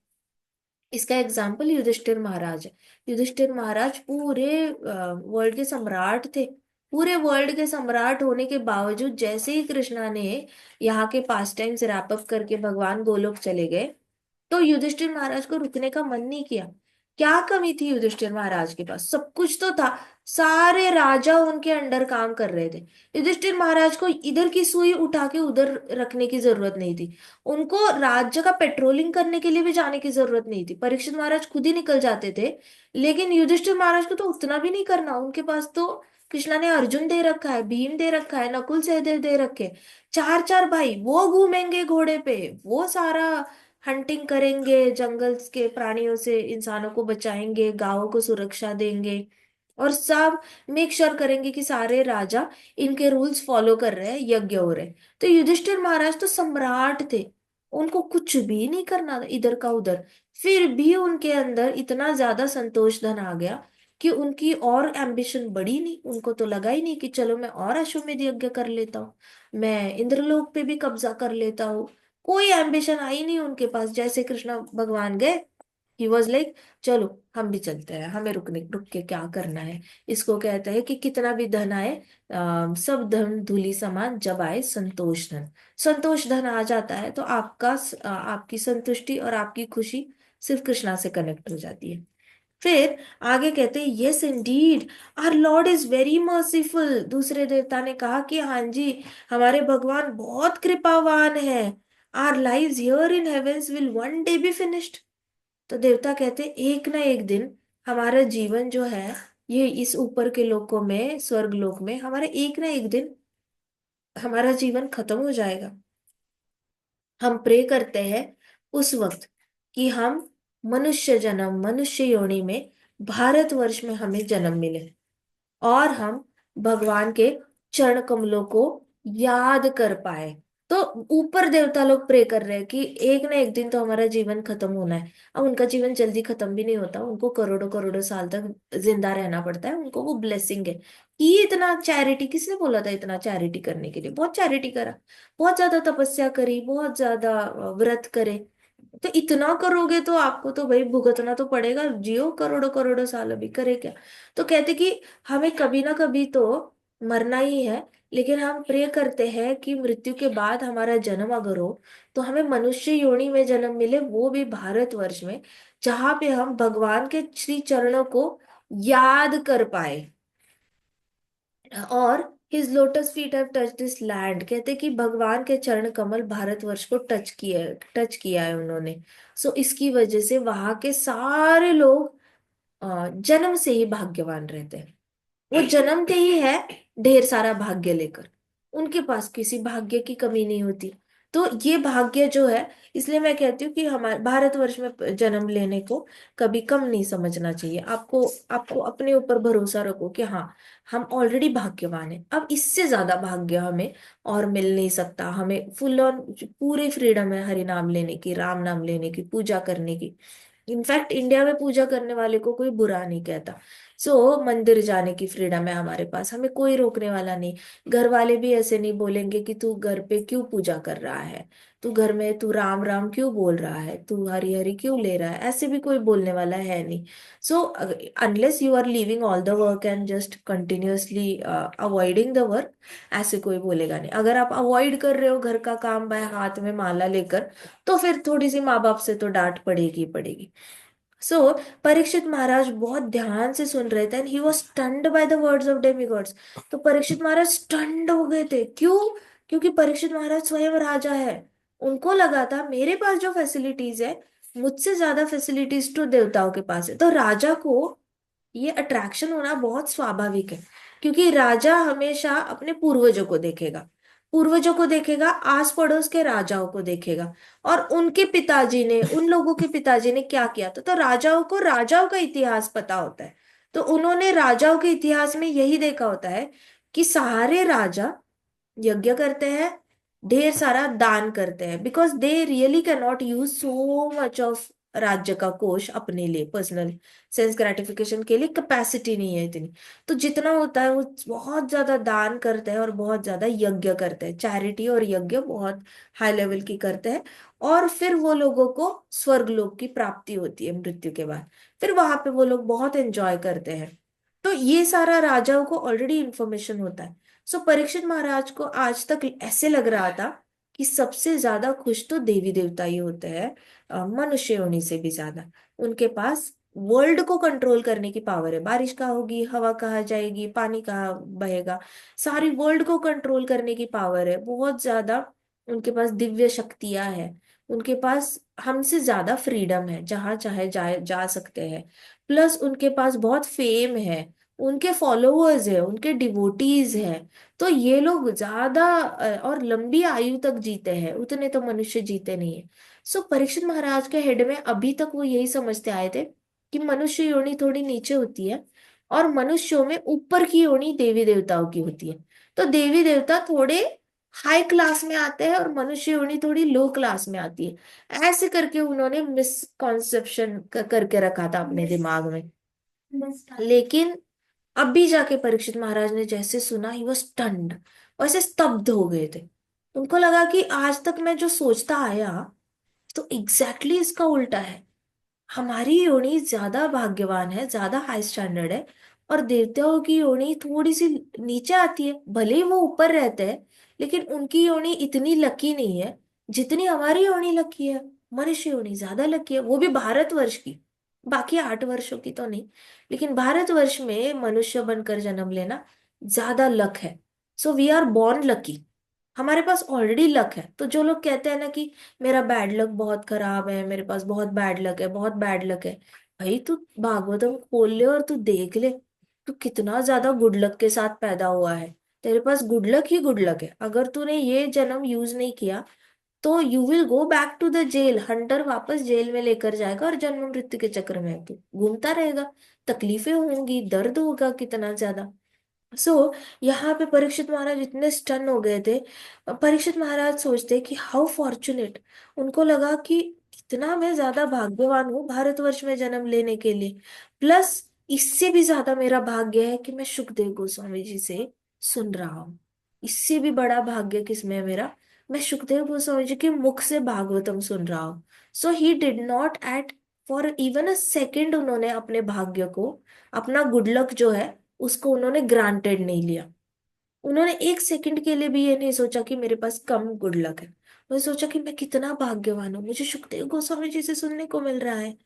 S1: इसका एग्जाम्पल युधिष्ठिर महाराज है। युधिष्ठिर महाराज पूरे वर्ल्ड के सम्राट थे। पूरे वर्ल्ड के सम्राट होने के बावजूद जैसे ही कृष्णा ने यहाँ के पास टाइम्स रैप अप करके भगवान गोलोक चले गए, तो युधिष्ठिर महाराज को रुकने का मन नहीं किया। क्या कमी थी युधिष्ठिर महाराज के पास? सब कुछ तो था। सारे राजा उनके अंडर काम कर रहे थे। युधिष्ठिर महाराज को इधर की सुई उठा के उधर रखने की जरूरत नहीं थी। उनको राज्य का पेट्रोलिंग करने के लिए भी जाने की जरूरत नहीं थी, परीक्षित महाराज खुद ही निकल जाते थे। लेकिन युधिष्ठिर महाराज को तो उतना भी नहीं करना। उनके पास तो कृष्णा ने अर्जुन दे रखा है, भीम दे रखा है, नकुल सहदेव दे रखे, चार चार भाई, वो घूमेंगे घोड़े पे, वो सारा हंटिंग करेंगे, जंगल के प्राणियों से इंसानों को बचाएंगे, गांवों को सुरक्षा देंगे, और सब मेक श्योर करेंगे कि सारे राजा इनके रूल्स फॉलो कर रहे हैं, यज्ञ हो रहे हैं। तो युधिष्ठिर महाराज तो सम्राट थे, उनको कुछ भी नहीं करना था इधर का उधर। फिर भी उनके अंदर इतना ज्यादा संतोष धन आ गया कि उनकी और एम्बिशन बढ़ी नहीं। उनको तो लगा ही नहीं कि चलो मैं और अश्वमेध यज्ञ कर लेता हूँ, मैं इंद्रलोक पे भी कब्जा कर लेता हूँ। कोई एम्बिशन आई नहीं उनके पास। जैसे कृष्ण भगवान गए, ही वॉज लाइक, चलो हम भी चलते हैं, हमें रुक के क्या करना है। इसको कहते हैं कि कितना भी धन आए, सब धन धूलि समान, जब आए संतोष धन। संतोष धन आ जाता है तो आपकी संतुष्टि और आपकी खुशी सिर्फ कृष्णा से कनेक्ट हो जाती है। फिर आगे कहते हैं, yes indeed our Lord is very merciful. दूसरे देवता ने कहा कि हाँ जी, हमारे भगवान बहुत कृपावान है। Our lives here in heavens will one day be finished. तो देवता कहते हैं, एक ना एक दिन हमारा जीवन जो है, ये इस ऊपर के लोकों में, स्वर्ग लोक में, हमारा एक ना एक दिन हमारा जीवन खत्म हो जाएगा। हम प्रे करते हैं उस वक्त कि हम मनुष्य जन्म, मनुष्य योनि में, भारतवर्ष में हमें जन्म मिले, और हम भगवान के चरण कमलों को याद कर पाए। तो ऊपर देवता लोग प्रे कर रहे हैं कि एक ना एक दिन तो हमारा जीवन खत्म होना है। अब उनका जीवन जल्दी खत्म भी नहीं होता, उनको करोड़ों करोड़ों साल तक जिंदा रहना पड़ता है, उनको वो ब्लेसिंग है कि इतना चैरिटी, किसने बोला था इतना चैरिटी करने के लिए? बहुत चैरिटी करा, बहुत ज्यादा तपस्या करी, बहुत ज्यादा व्रत करे। तो इतना करोगे तो आपको तो भाई भुगतना तो पड़ेगा, जियो करोड़ों करोड़ों साल, अभी करे क्या? तो कहते कि हमें कभी ना कभी तो मरना ही है, लेकिन हम प्रे करते हैं कि मृत्यु के बाद हमारा जन्म अगर हो तो हमें मनुष्य योनि में जन्म मिले, वो भी भारतवर्ष में, जहां पे हम भगवान के श्री चरणों को याद कर पाए, और his lotus feet have touch this land, कहते कि भगवान के चरण कमल भारतवर्ष को टच किया है उन्होंने। सो इसकी वजह से वहां के सारे लोग जन्म से ही भाग्यवान रहते हैं। वो जन्मते ही है ढेर सारा भाग्य लेकर, उनके पास किसी भाग्य की कमी नहीं होती। तो ये भाग्य जो है, इसलिए मैं कहती हूँ कि हमारे भारतवर्ष में जन्म लेने को कभी कम नहीं समझना चाहिए। आपको आपको अपने ऊपर भरोसा रखो कि हाँ, हम ऑलरेडी भाग्यवान हैं, अब इससे ज्यादा भाग्य हमें और मिल नहीं सकता। हमें फुल ऑन पूरी फ्रीडम है हरि नाम लेने की, राम नाम लेने की, पूजा करने की। इनफैक्ट इंडिया में पूजा करने वाले को कोई बुरा नहीं कहता। मंदिर जाने की फ्रीडम है हमारे पास, हमें कोई रोकने वाला नहीं। घर वाले भी ऐसे नहीं बोलेंगे कि तू घर पे क्यों पूजा कर रहा है, तू घर में तू राम राम क्यों बोल रहा है, तू हरि हरि क्यों ले रहा है, ऐसे भी कोई बोलने वाला है नहीं। So unless you are leaving all the work and just continuously avoiding the work, ऐसे कोई बोलेगा नहीं। अगर आप अवॉइड कर रहे हो घर का काम बाय हाथ में माला लेकर, तो फिर थोड़ी सी माँ बाप से तो डांट पड़ेगी ही पड़ेगी। सो परीक्षित महाराज बहुत ध्यान से सुन रहे थे, and he was stunned by the words of demigods. तो परीक्षित महाराज स्टन्ड हो गए थे, क्यों? क्योंकि परीक्षित महाराज स्वयं राजा है। उनको लगा था मेरे पास जो फैसिलिटीज है, मुझसे ज्यादा फैसिलिटीज तो देवताओं के पास है। तो राजा को ये अट्रैक्शन होना बहुत स्वाभाविक है, क्योंकि राजा हमेशा अपने पूर्वजों को देखेगा, पूर्वजों को देखेगा, आस पड़ोस के राजाओं को देखेगा, और उनके पिताजी ने, उन लोगों के पिताजी ने क्या किया था। तो राजाओं को राजाओं का इतिहास पता होता है। तो उन्होंने राजाओं के इतिहास में यही देखा होता है कि सारे राजा यज्ञ करते हैं, ढेर सारा दान करते हैं, because they really can not use so much of राज्य का कोष अपने लिए, पर्सनल सेंस ग्रेटिफिकेशन के लिए कैपेसिटी नहीं है इतनी। तो जितना होता है वो बहुत ज्यादा दान करते हैं और बहुत ज्यादा यज्ञ करते हैं, चैरिटी और यज्ञ बहुत हाई लेवल की करते हैं। और फिर वो लोगों को स्वर्गलोक की प्राप्ति होती है मृत्यु के बाद, फिर वहां पे वो लोग बहुत एंजॉय करते हैं। तो ये सारा राजाओं को ऑलरेडी इंफॉर्मेशन होता है। परीक्षित महाराज को आज तक ऐसे लग रहा था कि सबसे ज्यादा खुश तो देवी देवता ही होते हैं, मनुष्य योनि से भी ज्यादा। उनके पास वर्ल्ड को कंट्रोल करने की पावर है, बारिश कहाँ होगी, हवा कहाँ जाएगी, पानी कहाँ बहेगा, सारी वर्ल्ड को कंट्रोल करने की पावर है बहुत ज्यादा। उनके पास दिव्य शक्तियां हैं, उनके पास हमसे ज्यादा फ्रीडम है, जहां चाहे जा सकते हैं। प्लस उनके पास बहुत फेम है, उनके फॉलोअर्स है, उनके डिवोटीज हैं। तो ये लोग ज्यादा और लंबी आयु तक जीते हैं, उतने तो मनुष्य जीते नहीं है। परीक्षित महाराज के हेड में अभी तक वो यही समझते आए थे कि मनुष्य योनि थोड़ी नीचे होती है, और मनुष्यों में ऊपर की योनि देवी देवताओं की होती है। तो देवी देवता थोड़े हाई क्लास में आते हैं और मनुष्य योनि थोड़ी लो क्लास में आती है। ऐसे करके उन्होंने मिसकॉन्सेप्शन करके रखा था अपने दिमाग में। लेकिन अभी जाके परीक्षित महाराज ने जैसे सुना, ही वॉज स्टन्ड, वैसे स्तब्ध हो गए थे। उनको लगा कि आज तक मैं जो सोचता आया, तो एग्जैक्टली exactly इसका उल्टा है। हमारी योनि ज्यादा भाग्यवान है, ज्यादा हाई स्टैंडर्ड है, और देवताओं की योनि थोड़ी सी नीचे आती है। भले ही वो ऊपर रहते हैं, लेकिन उनकी योनि इतनी लकी नहीं है जितनी हमारी योनि लकी है। मनुष्य योनि ज्यादा लकी है, वो भी भारतवर्ष की, बाकी 8 वर्षों की तो नहीं। लेकिन भारतवर्ष में मनुष्य बनकर जन्म लेना ज्यादा लक है। वी आर बॉर्न लकी, हमारे पास ऑलरेडी लक है। तो जो लोग कहते हैं ना कि मेरा बैड लक बहुत खराब है, मेरे पास बहुत बैड लक है, बहुत बैड लक है, भाई तू भागवतम खोल ले और तू देख ले, तू कितना ज्यादा गुड लक के साथ पैदा हुआ है। तेरे पास गुड लक ही गुड लक है। अगर तूने ये जन्म यूज नहीं किया, तो you will go back to the jail, hunter वापस जेल में लेकर जाएगा, और जन्म मृत्यु के चक्र में तू घूमता रहेगा, तकलीफें होंगी, दर्द होगा कितना ज्यादा। यहाँ पे परीक्षित महाराज इतने स्टन हो गए थे। परीक्षित महाराज सोचते कि हाउ फॉर्चुनेट, उनको लगा कि कितना मैं ज्यादा भाग्यवान हूँ भारतवर्ष में जन्म लेने के लिए। प्लस इससे भी ज्यादा मेरा भाग्य है कि मैं सुखदेव गोस्वामी जी से सुन रहा हूँ। इससे भी बड़ा भाग्य किसमें है मेरा, मैं सुखदेव गोस्वामी जी के मुख से भागवतम सुन रहा हूँ। He did not at for even a second, उन्होंने अपने भाग्य को, अपना गुड लक जो है, उसको उन्होंने ग्रांटेड नहीं लिया। उन्होंने एक सेकंड के लिए भी ये नहीं सोचा कि मेरे पास कम गुड लक है। उन्होंने सोचा कि मैं कितना भाग्यवान हूँ, मुझे सुखदेव गोस्वामी जी से सुनने को मिल रहा है।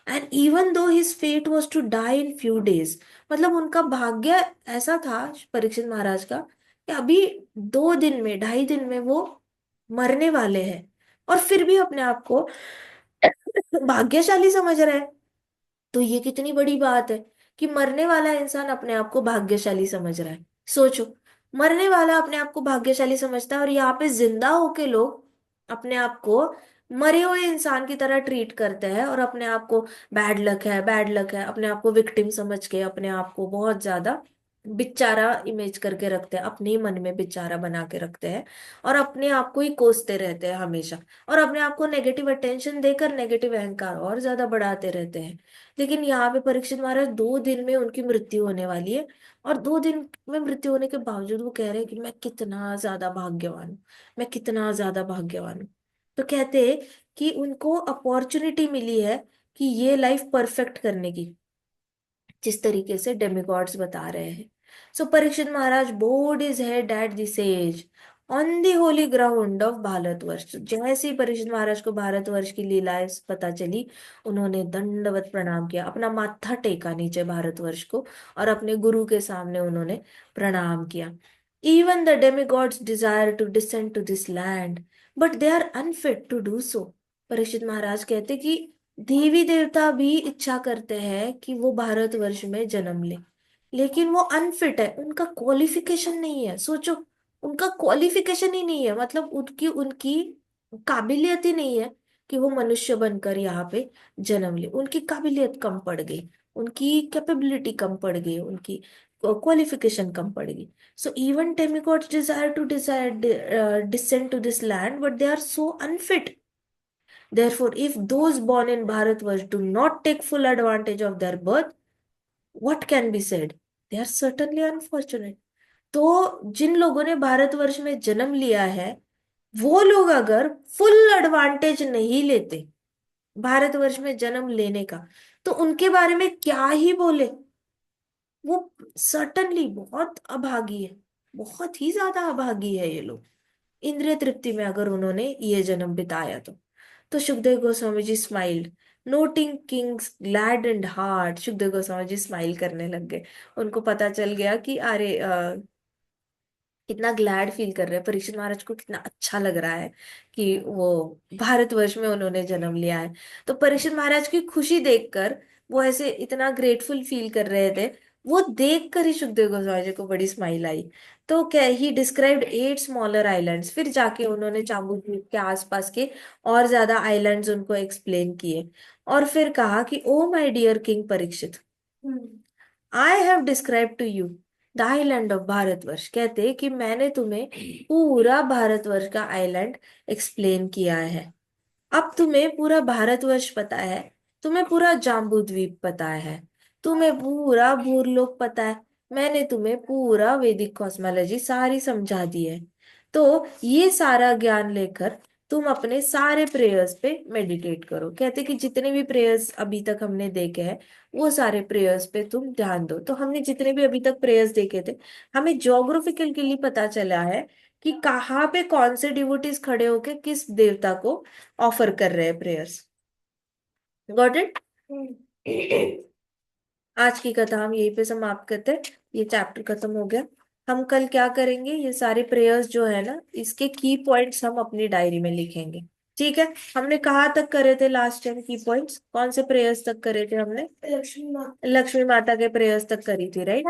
S1: And even though his fate was to die in few days, मतलब उनका भाग्य ऐसा था परीक्षित महाराज का कि अभी 2 दिन में, 2.5 दिन में वो मरने वाले हैं, और फिर भी अपने आप को भाग्यशाली समझ रहा है। तो ये कितनी बड़ी बात है कि मरने वाला इंसान अपने आप को भाग्यशाली समझ रहा है। सोचो, मरने वाला अपने आप को भाग्यशाली समझता है, और यहाँ पे जिंदा होके लोग अपने आप को मरे हुए इंसान की तरह ट्रीट करते हैं, और अपने आप को बैड लक है, बैड लक है, अपने आप को विक्टिम समझ के अपने आप को बहुत ज्यादा बेचारा इमेज करके रखते हैं, अपने ही मन में बेचारा बना के रखते हैं, और अपने आप को ही कोसते रहते हैं हमेशा, और अपने आप को नेगेटिव अटेंशन देकर नेगेटिव अहंकार और ज्यादा बढ़ाते रहते हैं। लेकिन यहाँ पे परीक्षित महाराज, 2 दिन में उनकी मृत्यु होने वाली है, और 2 दिन में मृत्यु होने के बावजूद वो कह रहे हैं कि मैं कितना ज्यादा भाग्यवान हूँ, मैं कितना ज्यादा भाग्यवान हूँ। तो कहते हैं कि उनको अपॉर्चुनिटी मिली है कि ये लाइफ परफेक्ट करने की, जिस तरीके से डेमिगॉड्स बता रहे हैं। So Parikshit Maharaj bowed his head at this edge on the holy ground of Bharatvarsha. जैसे ही परीक्षित महाराज को भारतवर्ष की लीलाएं पता चली, उन्होंने दंडवत प्रणाम किया, अपना माथा टेका नीचे भारतवर्ष को, और अपने गुरु के सामने उन्होंने प्रणाम किया। Even the demigods desire to descend to this land, but they are unfit to do so. Parikshit Maharaj कहते कि देवी देवता भी इच्छा करते हैं कि वो भारतवर्ष में जन्म ले, लेकिन वो अनफिट है, उनका क्वालिफिकेशन नहीं है। सोचो, उनका क्वालिफिकेशन ही नहीं है, मतलब उनकी उनकी काबिलियत ही नहीं है कि वो मनुष्य बनकर यहाँ पे जन्म ले। उनकी काबिलियत कम पड़ गई, उनकी कैपेबिलिटी कम पड़ गई, उनकी क्वालिफिकेशन कम पड़ गई। So even demigods desire descend to this land, but they are so unfit. Therefore, if those born in Bharatvarsh do not take full advantage of their birth, what can be said? They are certainly unfortunate. तो जिन लोगों ने भारतवर्ष में जन्म लिया है, वो लोग अगर फुल एडवांटेज नहीं लेते भारतवर्ष में जन्म लेने का, तो उनके बारे में क्या ही बोले। वो सर्टनली बहुत अभागी है, बहुत ही ज्यादा अभागी है ये लोग, इंद्रिय तृप्ति में अगर उन्होंने ये जन्म बिताया तो Sukhdev Goswami ji smiled, noting king's glad and heart. Sukhdev Goswami ji smile करने लग गए। उनको पता चल गया कि अरे कितना ग्लैड फील कर रहे हैं, परीक्षित महाराज को कितना अच्छा लग रहा है कि वो भारतवर्ष में उन्होंने जन्म लिया है। तो परीक्षित महाराज की खुशी देखकर वो ऐसे इतना ग्रेटफुल फील कर रहे थे, वो देख कर ही सुखदेव गोस्वामी जी को बड़ी स्माइल आई। तो क्या ही डिस्क्राइब्ड 8 स्मॉलर आइलैंड्स, फिर जाके उन्होंने चांबू द्वीप के आसपास के और ज्यादा आइलैंड्स उनको एक्सप्लेन किए, और फिर कहा कि oh my dear king Parikshit, I have describe to you the island of Bharatvarsha. कहते हैं कि मैंने तुम्हें पूरा भारतवर्ष का आइलैंड एक्सप्लेन किया है। अब तुम्हें पूरा भारतवर्ष पता है, तुम्हें पूरा जाम्बू द्वीप पता है, तुम्हें पूरा भूरलोक पता है, मैंने तुम्हें पूरा वैदिक कॉस्मोलॉजी सारी समझा दी है। तो ये सारा ज्ञान लेकर तुम अपने सारे प्रेयर्स पे मेडिटेट करो। कहते कि जितने भी प्रेयर्स अभी तक हमने देखे हैं, वो सारे प्रेयर्स पे तुम ध्यान दो। तो हमने जितने भी अभी तक प्रेयर्स देखे थे, हमें ज्योग्राफिकल के लिए पता चला है कि कहाँ पे कौन से डिवोटीज खड़े होके किस देवता को ऑफर कर रहे हैं प्रेयर्स। Got it? आज की कथा हम यहीं पे समाप्त करते हैं, ये चैप्टर खत्म हो गया। हम कल क्या करेंगे, ये सारे प्रेयर्स जो है ना, इसके की पॉइंट्स हम अपनी डायरी में लिखेंगे। ठीक है? हमने कहाँ तक करे थे लास्ट टाइम? की पॉइंट्स कौन से प्रेयर्स तक करे थे हमने? लक्ष्मी माता के प्रेयर्स तक करी थी, राइट?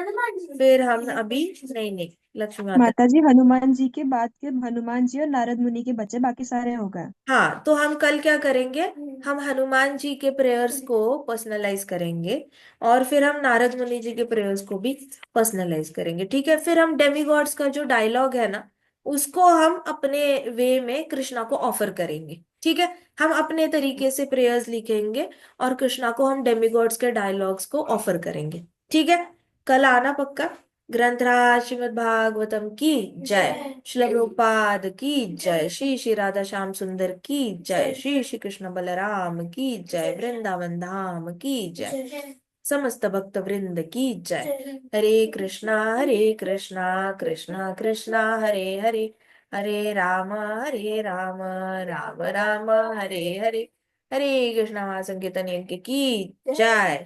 S1: फिर हम अभी नहीं नहीं, लक्ष्मी माता।
S2: माता जी, हनुमान जी के बाद के हनुमान जी और नारद मुनि के बच्चे बाकी सारे हो गए।
S1: हाँ, तो हम कल क्या करेंगे, हम हनुमान जी के प्रेयर्स को पर्सनलाइज करेंगे, और फिर हम नारद मुनि जी के प्रेयर्स को भी पर्सनलाइज करेंगे। ठीक है? फिर हम डेमीगॉड्स का जो डायलॉग है ना, उसको हम अपने वे में कृष्णा को ऑफर करेंगे। ठीक है? हम अपने तरीके से प्रेयर्स लिखेंगे, और कृष्णा को हम डेमीगॉड्स के डायलॉग्स को ऑफर करेंगे। ठीक है? कल आना पक्का। ग्रंथराज श्रीमद् भागवतम की जय, श्रील प्रभुपाद की जय, श्री श्री राधा श्याम सुंदर की जय, श्री श्री कृष्ण बलराम की जय, वृंदावन धाम की जय, समस्त भक्त वृंद की जय। हरे कृष्णा कृष्णा कृष्णा हरे हरे, हरे राम राम राम हरे हरे, हरे कृष्णा महासंकीर्तन यज्ञ की जय।